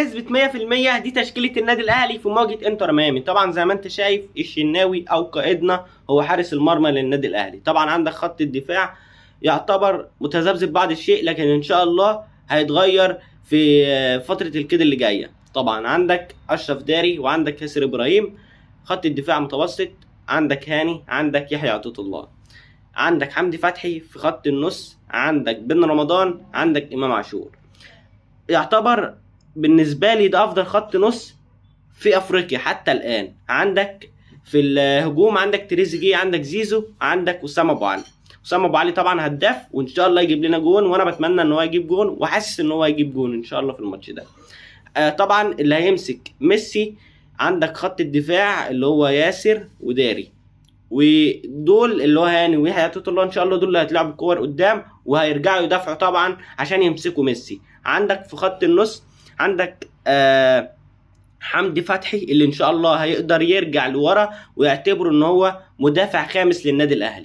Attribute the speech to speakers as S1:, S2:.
S1: نسبة 100% دي تشكيلة النادي الأهلي في مواجهة انتر ميامي. طبعا زي ما انت شايف الشناوي أو قائدنا هو حارس المرمى للنادي الأهلي. طبعا عندك خط الدفاع يعتبر متذبذب بعض الشيء، لكن إن شاء الله هيتغير في فترة الكده اللي جاية. طبعا عندك أشرف داري وعندك ياسر إبراهيم. خط الدفاع متوسط، عندك هاني، عندك يحيى عطية الله، عندك حمدي فتحي. في خط النص عندك بن رمضان، عندك إمام عاشور. يعتبر بالنسبه لي ده افضل خط نص في افريقيا حتى الان. عندك في الهجوم عندك تريزيجيه، عندك زيزو، عندك اسامه ابو علي. اسامه ابو علي طبعا هداف، وان شاء الله يجيب لنا جون، وانا بتمنى ان هو يجيب جون، وحاسس ان هو يجيب جون ان شاء الله في الماتش ده. طبعا اللي هيمسك ميسي عندك خط الدفاع اللي هو ياسر وداري، ودول اللي هو هاني ويحيى عطية الله. ان شاء الله دول اللي هيطلعوا بالكور قدام وهيرجعوا يدافعوا طبعا عشان يمسكوا ميسي. عندك في خط النص عندك حمدي فتحي اللي ان شاء الله هيقدر يرجع لورا ويعتبره ان هو مدافع خامس للنادي الاهلي.